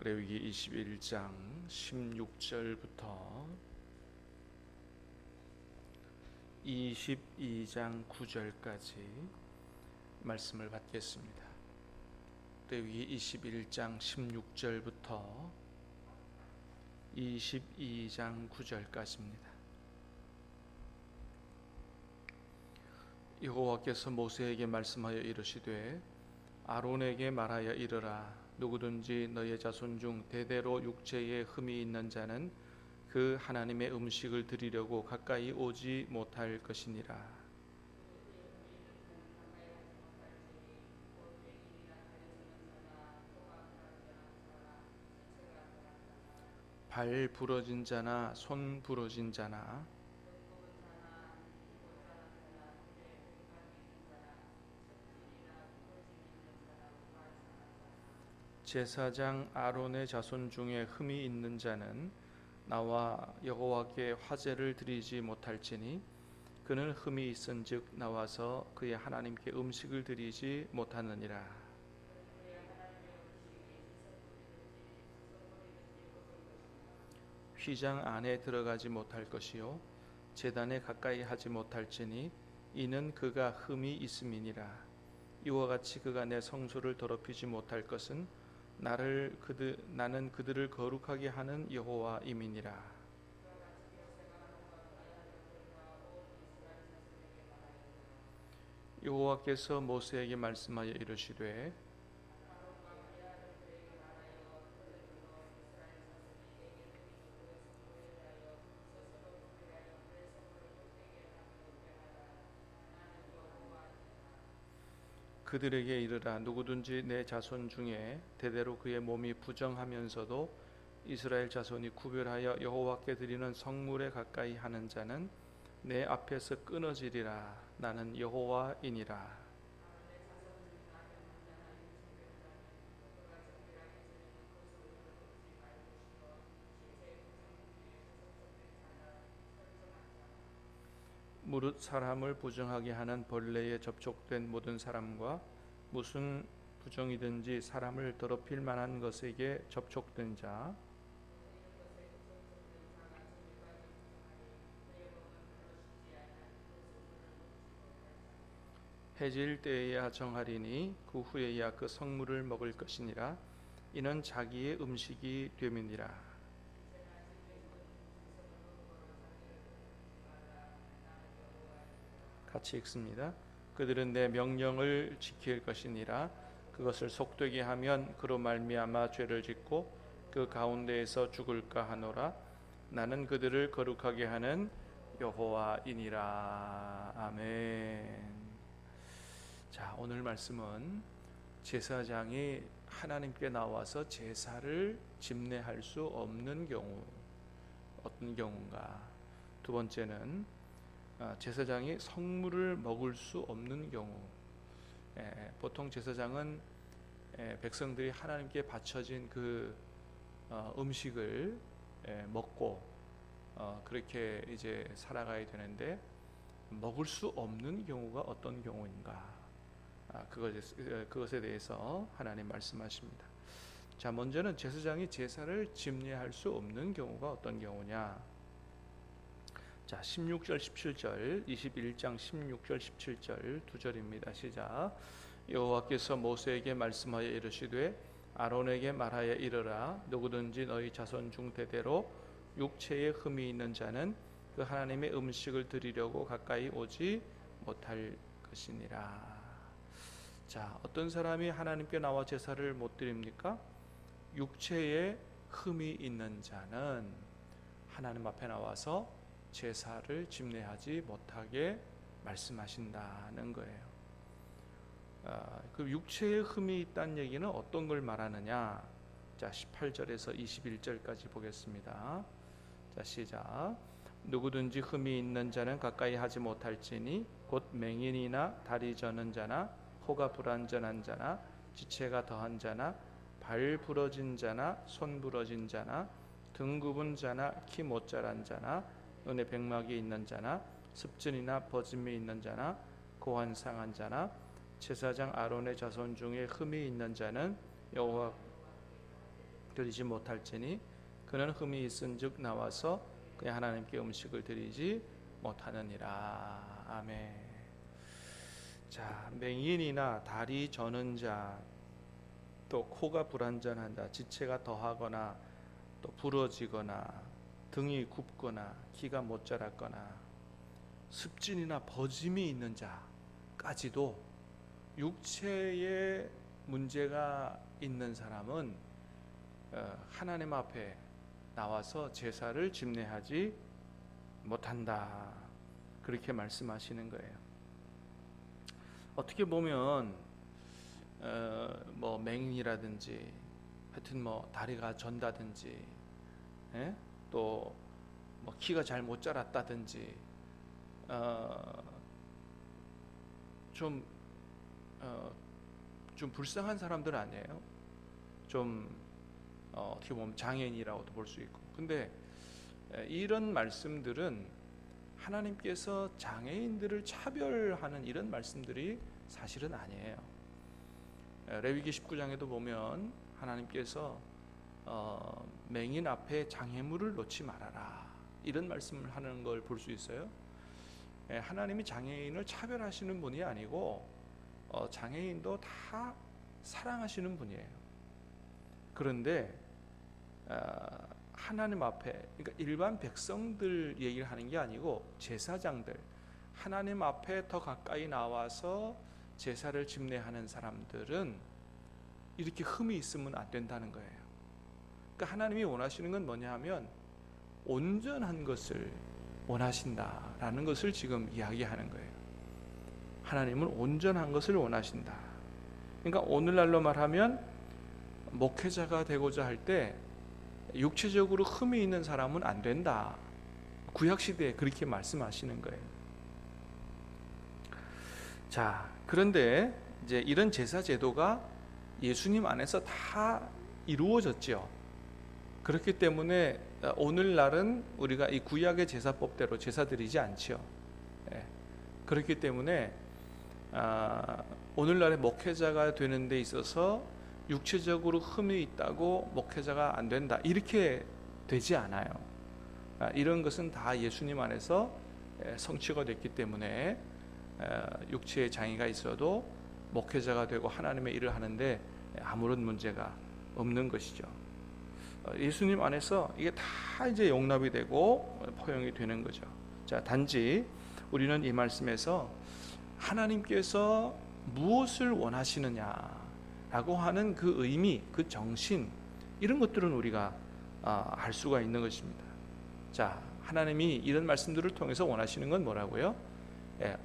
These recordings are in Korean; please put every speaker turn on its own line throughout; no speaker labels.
레위기 21장 16절부터 22장 9절까지 말씀을 받겠습니다. 레위기 21장 16절부터 22장 9절까지입니다. 여호와께서 모세에게 말씀하여 이르시되 아론에게 말하여 이르라. 누구든지 너의 자손 중 대대로 육체에 흠이 있는 자는 그 하나님의 음식을 드리려고 가까이 오지 못할 것이니라. 발 부러진 자나 손 부러진 자나 제사장 아론의 자손 중에 흠이 있는 자는 나와 여호와께 화제를 드리지 못할지니 그는 흠이 있은즉 나와서 그의 하나님께 음식을 드리지 못하느니라. 휘장 안에 들어가지 못할 것이요 제단에 가까이 하지 못할지니 이는 그가 흠이 있음이니라. 이와 같이 그가 내 성소를 더럽히지 못할 것은 나는 그들을 거룩하게 하는 여호와임이니라. 여호와께서 모세에게 말씀하여 이르시되 그들에게 이르라. 누구든지 내 자손 중에 대대로 그의 몸이 부정하면서도 이스라엘 자손이 구별하여 여호와께 드리는 성물에 가까이 하는 자는 내 앞에서 끊어지리라. 나는 여호와이니라. 무릇 사람을 부정하게 하는 벌레에 접촉된 모든 사람과 무슨 부정이든지 사람을 더럽힐 만한 것에게 접촉된 자 해질 때에야 정하리니 그 후에야 그 성물을 먹을 것이니라. 이는 자기의 음식이 됨이니라. 같이 읽습니다. 그들은 내 명령을 지킬 것이니라. 그것을 속되게 하면 그로 말미암아 죄를 짓고 그 가운데에서 죽을까 하노라. 나는 그들을 거룩하게 하는 여호와이니라. 아멘. 자, 오늘 말씀은 제사장이 하나님께 나와서 제사를 집례할 수 없는 경우, 어떤 경우인가? 두 번째는 제사장이 성물을 먹을 수 없는 경우. 보통 제사장은 백성들이 하나님께 바쳐진 그 음식을 먹고 그렇게 이제 살아가야 되는데 먹을 수 없는 경우가 어떤 경우인가? 그것에 대해서 하나님 말씀하십니다. 자, 먼저는 제사장이 제사를 집례할 수 없는 경우가 어떤 경우냐? 자, 16절 17절 21장 16절 17절 두 절입니다. 시작. 여호와께서 모세에게 말씀하여 이르시되 아론에게 말하여 이르라. 누구든지 너희 자손 중 대대로 육체에 흠이 있는 자는 그 하나님의 음식을 드리려고 가까이 오지 못할 것이니라. 자, 어떤 사람이 하나님께 나와 제사를 못 드립니까? 육체에 흠이 있는 자는 하나님 앞에 나와서 제사를 집례하지 못하게 말씀하신다는 거예요. 그 육체에 흠이 있다는 얘기는 어떤 걸 말하느냐? 자, 18절에서 21절까지 보겠습니다. 자, 시작. 누구든지 흠이 있는 자는 가까이 하지 못할지니 곧 맹인이나 다리 저는 자나 호가 불완전한 자나 지체가 더한 자나 발 부러진 자나 손 부러진 자나 등 굽은 자나 키 못 자란 자나 눈에 백막이 있는 자나 습진이나 버짐이 있는 자나 고환 상한 자나 제사장 아론의 자손 중에 흠이 있는 자는 여호와 드리지 못할지니 그는 흠이 있은즉 나와서 그냥 하나님께 음식을 드리지 못하느니라. 아멘. 자, 맹인이나 다리 저는 자, 또 코가 불완전한 자, 지체가 더하거나 또 부러지거나 등이 굽거나 키가 못 자랐거나 습진이나 버짐이 있는 자까지도 육체에 문제가 있는 사람은 하나님 앞에 나와서 제사를 집례하지 못한다. 그렇게 말씀하시는 거예요. 어떻게 보면 뭐 맹인이라든지 하여튼 뭐 다리가 전다든지 또 뭐 키가 잘 못 자랐다든지 좀 불쌍한 사람들 아니에요? 좀 어떻게 보면 장애인이라고도 볼 수 있고. 근데 이런 말씀들은 하나님께서 장애인들을 차별하는 이런 말씀들이 사실은 아니에요. 레위기 19장에도 보면 하나님께서 맹인 앞에 장애물을 놓지 말아라 이런 말씀을 하는 걸 볼 수 있어요. 하나님이 장애인을 차별하시는 분이 아니고 장애인도 다 사랑하시는 분이에요. 그런데 하나님 앞에, 그러니까 일반 백성들 얘기를 하는 게 아니고 제사장들, 하나님 앞에 더 가까이 나와서 제사를 집례하는 사람들은 이렇게 흠이 있으면 안 된다는 거예요. 그러니까 하나님이 원하시는 건 뭐냐 하면 온전한 것을 원하신다라는 것을 지금 이야기하는 거예요. 하나님은 온전한 것을 원하신다. 그러니까 오늘날로 말하면 목회자가 되고자 할 때 육체적으로 흠이 있는 사람은 안 된다. 구약시대에 그렇게 말씀하시는 거예요. 자, 그런데 이제 이런 제사 제도가 예수님 안에서 다 이루어졌죠. 그렇기 때문에 오늘날은 우리가 이 구약의 제사법대로 제사 드리지 않죠. 그렇기 때문에 오늘날의 목회자가 되는 데 있어서 육체적으로 흠이 있다고 목회자가 안 된다 이렇게 되지 않아요. 이런 것은 다 예수님 안에서 성취가 됐기 때문에 육체의 장애가 있어도 목회자가 되고 하나님의 일을 하는데 아무런 문제가 없는 것이죠. 예수님 안에서 이게 다 이제 용납이 되고 포용이 되는 거죠. 자, 단지 우리는 이 말씀에서 하나님께서 무엇을 원하시느냐라고 하는 그 의미, 그 정신, 이런 것들은 우리가 알 수가 있는 것입니다. 자, 하나님이 이런 말씀들을 통해서 원하시는 건 뭐라고요?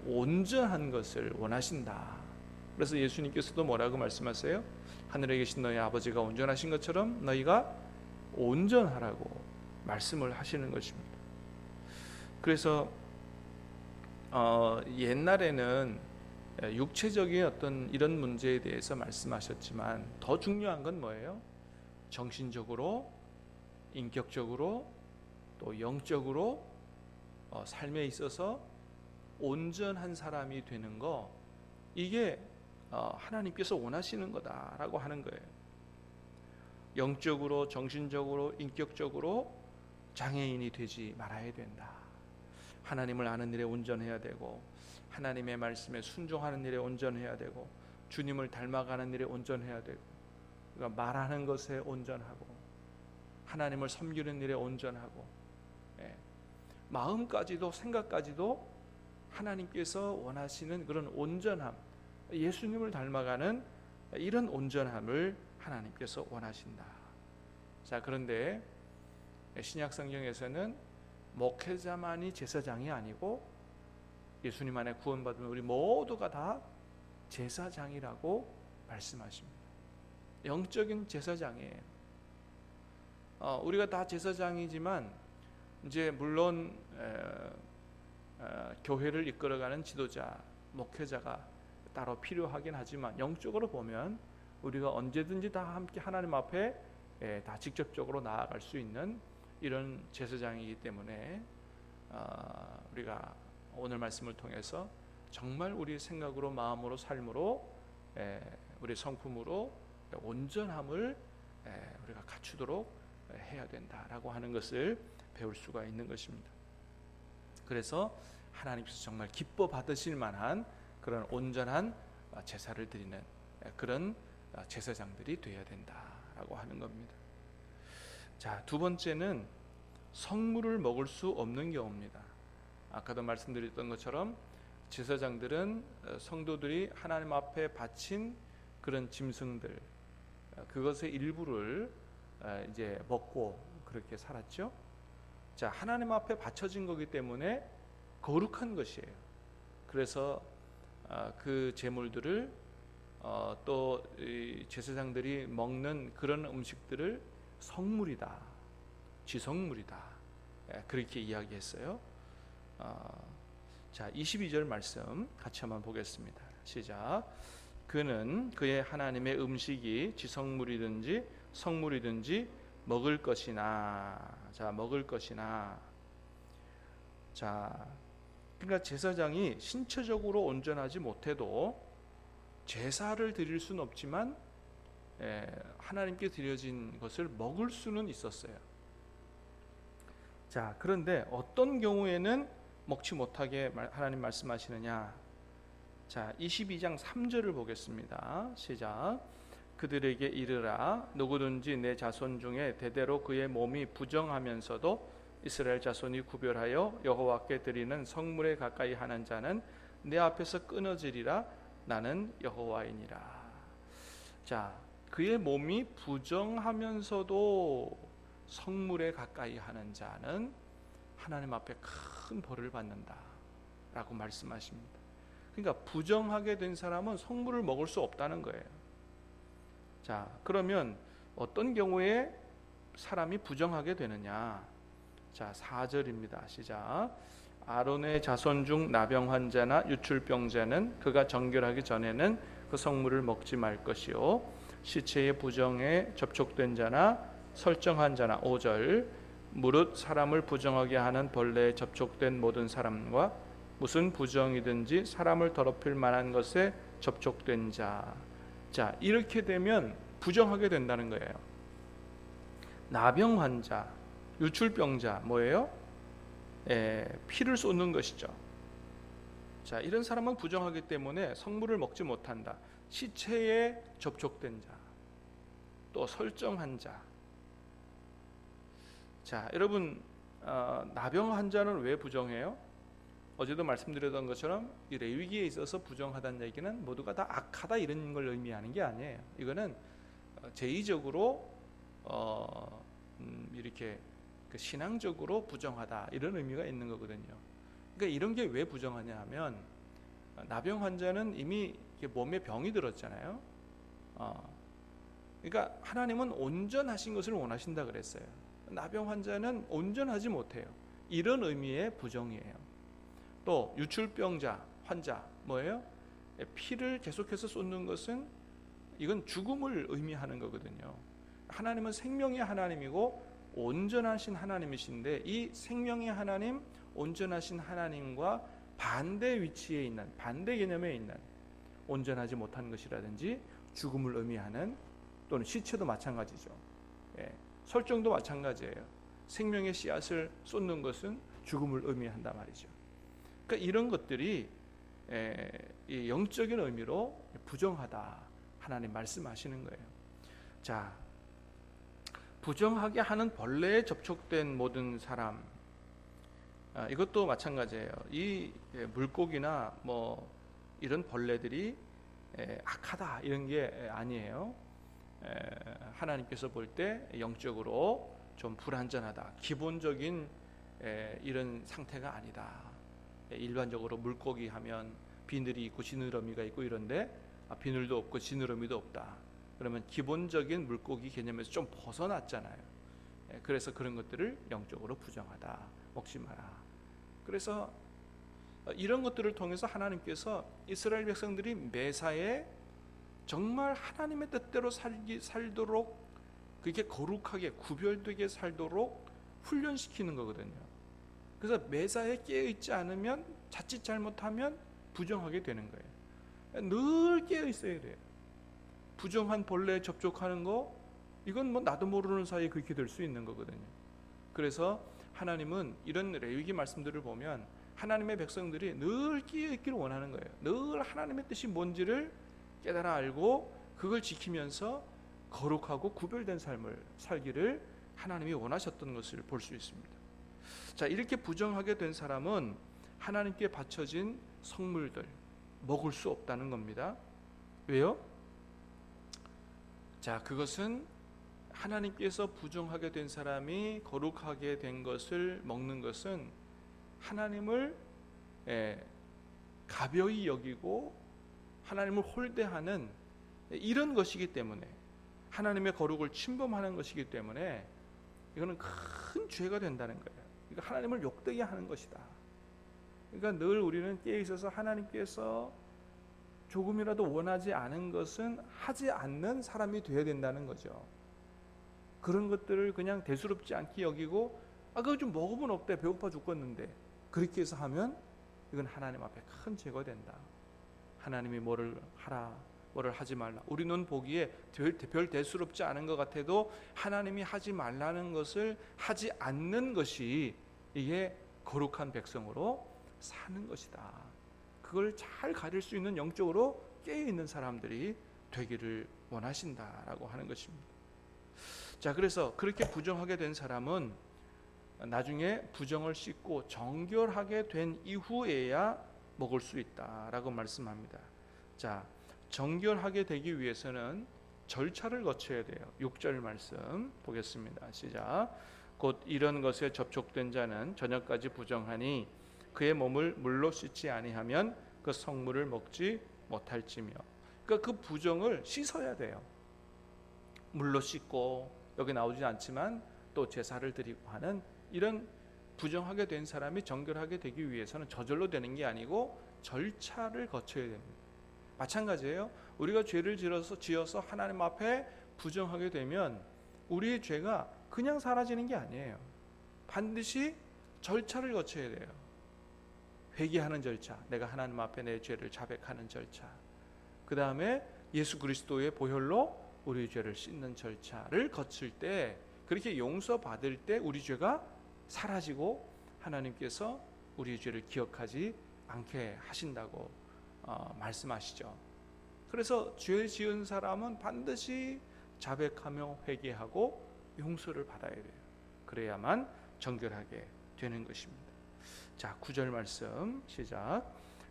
온전한 것을 원하신다. 그래서 예수님께서도 뭐라고 말씀하세요? 하늘에 계신 너희 아버지가 온전하신 것처럼 너희가 온전하라고 말씀을 하시는 것입니다. 그래서 옛날에는 육체적인 어떤 이런 문제에 대해서 말씀하셨지만 더 중요한 건 뭐예요? 정신적으로, 인격적으로, 또 영적으로 삶에 있어서 온전한 사람이 되는 거, 이게 하나님께서 원하시는 거다라고 하는 거예요. 영적으로, 정신적으로, 인격적으로 장애인이 되지 말아야 된다. 하나님을 아는 일에 온전해야 되고, 하나님의 말씀에 순종하는 일에 온전해야 되고, 주님을 닮아가는 일에 온전해야 되고, 그러니까 말하는 것에 온전하고, 하나님을 섬기는 일에 온전하고, 마음까지도 생각까지도 하나님께서 원하시는 그런 온전함, 예수님을 닮아가는 이런 온전함을 하나님께서 원하신다. 자, 그런데 신약 성경에서는 목회자만이 제사장이 아니고 예수님 안에 구원받은 우리 모두가 다 제사장이라고 말씀하십니다. 영적인 제사장이에요. 우리가 다 제사장이지만 이제 물론 교회를 이끌어가는 지도자, 목회자가 따로 필요하긴 하지만 영적으로 보면 우리가 언제든지 다 함께 하나님 앞에 다 직접적으로 나아갈 수 있는 이런 제사장이기 때문에 우리가 오늘 말씀을 통해서 정말 우리의 생각으로, 마음으로, 삶으로, 우리 성품으로 온전함을 우리가 갖추 맞추도록 해야 된다라고 하는 것을 배울 수가 있는 것입니다. 그래서 하나님께서 정말 기뻐 받으실 만한 그런 온전한 제사를 드리는 그런 제사장들이 되어야 된다라고 하는 겁니다. 자, 두 번째는 성물을 먹을 수 없는 경우입니다. 아까도 말씀드렸던 것처럼 제사장들은 성도들이 하나님 앞에 바친 그런 짐승들, 그것의 일부를 이제 먹고 그렇게 살았죠. 자, 하나님 앞에 바쳐진 거기 때문에 거룩한 것이에요. 그래서 그 제물들을 또 제사장들이 먹는 그런 음식들을 성물이다, 지성물이다, 그렇게 이야기했어요. 자, 22절 말씀 같이 한번 보겠습니다. 시작. 그는 그의 하나님의 음식이 지성물이든지 성물이든지 먹을 것이나. 자, 먹을 것이나. 자, 그러니까 제사장이 신체적으로 온전하지 못해도 제사를 드릴 수는 없지만 하나님께 드려진 것을 먹을 수는 있었어요. 자, 그런데 어떤 경우에는 먹지 못하게 하나님 말씀하시느냐. 자, 22장 3절을 보겠습니다. 시작. 그들에게 이르라. 누구든지 내 자손 중에 대대로 그의 몸이 부정하면서도 이스라엘 자손이 구별하여 여호와께 드리는 성물에 가까이 하는 자는 내 앞에서 끊어지리라. 나는 여호와이니라. 자, 그의 몸이 부정하면서도 성물에 가까이 하는 자는 하나님 앞에 큰 벌을 받는다 라고 말씀하십니다. 그러니까 부정하게 된 사람은 성물을 먹을 수 없다는 거예요. 자, 그러면 어떤 경우에 사람이 부정하게 되느냐. 자, 4절입니다. 시작. 아론의 자손 중 나병 환자나 유출병자는 그가 정결하기 전에는 그 성물을 먹지 말 것이요, 시체의 부정에 접촉된 자나 설정한 자나. 5절. 무릇 사람을 부정하게 하는 벌레에 접촉된 모든 사람과 무슨 부정이든지 사람을 더럽힐 만한 것에 접촉된 자. 자, 이렇게 되면 부정하게 된다는 거예요. 나병 환자, 유출병자, 뭐예요? 피를 쏟는 것이죠. 자, 이런 사람은 부정하기 때문에 성물을 먹지 못한다. 시체에 접촉된 자, 또 설정한 자. 자, 여러분, 나병 환자는 왜 부정해요? 어제도 말씀드렸던 것처럼 이 레위기에 있어서 부정하다는 얘기는 모두가 다 악하다 이런 걸 의미하는 게 아니에요. 이거는 제의적으로 이렇게 신앙적으로 부정하다 이런 의미가 있는 거거든요. 그러니까 이런 게 왜 부정하냐 하면 나병 환자는 이미 몸에 병이 들었잖아요. 그러니까 하나님은 온전하신 것을 원하신다 그랬어요. 나병 환자는 온전하지 못해요. 이런 의미의 부정이에요. 또 유출병자, 환자, 뭐예요? 피를 계속해서 쏟는 것은 이건 죽음을 의미하는 거거든요. 하나님은 생명의 하나님이고 온전하신 하나님이신데 이 생명의 하나님, 온전하신 하나님과 반대 위치에 있는, 반대 개념에 있는 온전하지 못한 것이라든지 죽음을 의미하는, 또는 시체도 마찬가지죠. 설정도 마찬가지예요. 생명의 씨앗을 쏟는 것은 죽음을 의미한단 말이죠. 그러니까 이런 것들이 이 영적인 의미로 부정하다 하나님 말씀하시는 거예요. 자, 부정하게 하는 벌레에 접촉된 모든 사람, 이것도 마찬가지예요. 이 물고기나 뭐 이런 벌레들이 악하다 이런 게 아니에요. 하나님께서 볼 때 영적으로 좀 불완전하다, 기본적인 이런 상태가 아니다. 일반적으로 물고기 하면 비늘이 있고 지느러미가 있고 이런데 비늘도 없고 지느러미도 없다. 그러면 기본적인 물고기 개념에서 좀 벗어났잖아요. 그래서 그런 것들을 영적으로 부정하다, 먹지 마라. 그래서 이런 것들을 통해서 하나님께서 이스라엘 백성들이 매사에 정말 하나님의 뜻대로 살도록, 그렇게 거룩하게 구별되게 살도록 훈련시키는 거거든요. 그래서 매사에 깨어있지 않으면, 자칫 잘못하면 부정하게 되는 거예요. 늘 깨어있어야 돼요. 부정한 벌레에 접촉하는 거 이건 뭐 나도 모르는 사이에 그렇게 될 수 있는 거거든요. 그래서 하나님은 이런 레위기 말씀들을 보면 하나님의 백성들이 늘 끼어 있기를 원하는 거예요. 늘 하나님의 뜻이 뭔지를 깨달아 알고 그걸 지키면서 거룩하고 구별된 삶을 살기를 하나님이 원하셨던 것을 볼 수 있습니다. 자, 이렇게 부정하게 된 사람은 하나님께 바쳐진 성물들 먹을 수 없다는 겁니다. 왜요? 자, 그것은 하나님께서 부정하게 된 사람이 거룩하게 된 것을 먹는 것은 하나님을 가벼이 여기고 하나님을 홀대하는 이런 것이기 때문에, 하나님의 거룩을 침범하는 것이기 때문에 이거는 큰 죄가 된다는 거예요. 그러니까 하나님을 욕되게 하는 것이다. 그러니까 늘 우리는 깨어 있어서 하나님께서 조금이라도 원하지 않은 것은 하지 않는 사람이 되어야 된다는 거죠. 그런 것들을 그냥 대수롭지 않게 여기고 그거 좀 먹으면 어때? 배고파 죽겠는데 그렇게 해서 하면 이건 하나님 앞에 큰 죄가 된다. 하나님이 뭐를 하라, 뭐를 하지 말라. 우리 눈 보기에 별 대수롭지 않은 것 같아도 하나님이 하지 말라는 것을 하지 않는 것이 이게 거룩한 백성으로 사는 것이다. 그걸 잘 가릴 수 있는 영적으로 깨어있는 사람들이 되기를 원하신다라고 하는 것입니다. 자, 그래서 그렇게 부정하게 된 사람은 나중에 부정을 씻고 정결하게 된 이후에야 먹을 수 있다라고 말씀합니다. 자, 정결하게 되기 위해서는 절차를 거쳐야 돼요. 6절 말씀 보겠습니다. 시작. 곧 이런 것에 접촉된 자는 저녁까지 부정하니 그의 몸을 물로 씻지 아니하면 그 성물을 먹지 못할지며. 그러니까 그 부정을 씻어야 돼요. 물로 씻고, 여기 나오지 않지만 또 제사를 드리고 하는 이런 부정하게 된 사람이 정결하게 되기 위해서는 저절로 되는 게 아니고 절차를 거쳐야 됩니다. 마찬가지예요. 우리가 죄를 지어서 하나님 앞에 부정하게 되면 우리의 죄가 그냥 사라지는 게 아니에요. 반드시 절차를 거쳐야 돼요. 회개하는 절차, 내가 하나님 앞에 내 죄를 자백하는 절차, 그 다음에 예수 그리스도의 보혈로 우리의 죄를 씻는 절차를 거칠 때, 그렇게 용서받을 때 우리 죄가 사라지고 하나님께서 우리의 죄를 기억하지 않게 하신다고 말씀하시죠. 그래서 죄 지은 사람은 반드시 자백하며 회개하고 용서를 받아야 돼요. 그래야만 정결하게 되는 것입니다. 자, 9절 말씀 시작.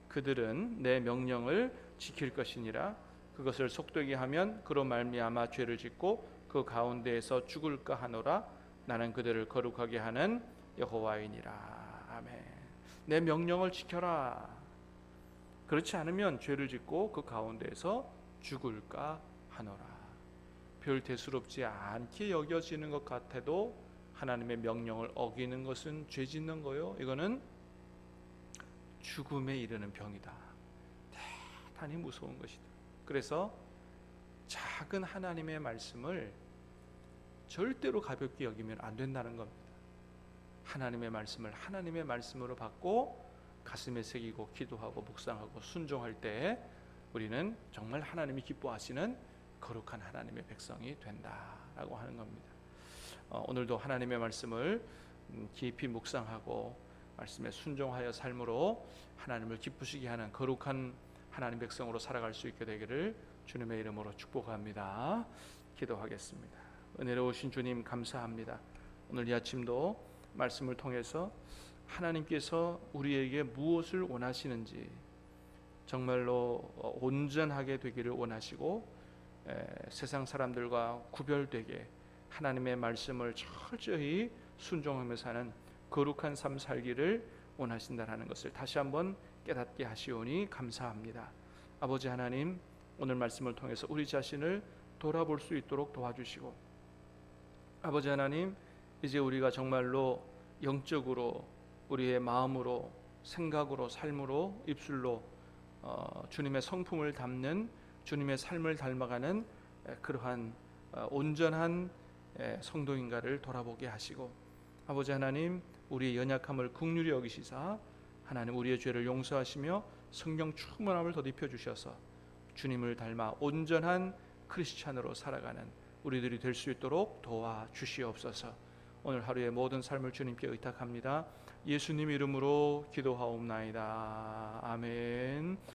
그들은 내 명령을 지킬 것이니라. 그것을 속되게 하면 그로 말미암아 죄를 짓고 그 가운데에서 죽을까 하노라. 나는 그들을 거룩하게 하는 여호와이니라. 아멘. 내 명령을 지켜라. 그렇지 않으면 죄를 짓고 그 가운데에서 죽을까 하노라. 별 대수롭지 않게 여겨지는 것 같아도 하나님의 명령을 어기는 것은 죄 짓는 거요. 이거는 죽음에 이르는 병이다. 대단히 무서운 것이다. 그래서 작은 하나님의 말씀을 절대로 가볍게 여기면 안 된다는 겁니다. 하나님의 말씀을 하나님의 말씀으로 받고 가슴에 새기고 기도하고 묵상하고 순종할 때 우리는 정말 하나님이 기뻐하시는 거룩한 하나님의 백성이 된다라고 하는 겁니다. 오늘도 하나님의 말씀을 깊이 묵상하고 말씀에 순종하여 삶으로 하나님을 기쁘시게 하는 거룩한 하나님 백성으로 살아갈 수 있게 되기를 주님의 이름으로 축복합니다. 기도하겠습니다. 은혜로우신 주님 감사합니다. 오늘 이 아침도 말씀을 통해서 하나님께서 우리에게 무엇을 원하시는지 정말로 온전하게 되기를 원하시고 세상 사람들과 구별되게 하나님의 말씀을 철저히 순종하며 사는 거룩한 삶 살기를 원하신다는 것을 다시 한번 깨닫게 하시오니 감사합니다. 아버지 하나님, 오늘 말씀을 통해서 우리 자신을 돌아볼 수 있도록 도와주시고, 아버지 하나님, 이제 우리가 정말로 영적으로 우리의 마음으로 생각으로 삶으로 입술로 주님의 성품을 담는 주님의 삶을 닮아가는 그러한 온전한 성도인가를 돌아보게 하시고, 아버지 하나님, 우리의 연약함을 긍휼히 여기시사 하나님 우리의 죄를 용서하시며 성령 충만함을 덧입혀 주셔서 주님을 닮아 온전한 크리스찬으로 살아가는 우리들이 될 수 있도록 도와주시옵소서. 오늘 하루의 모든 삶을 주님께 의탁합니다. 예수님 이름으로 기도하옵나이다. 아멘.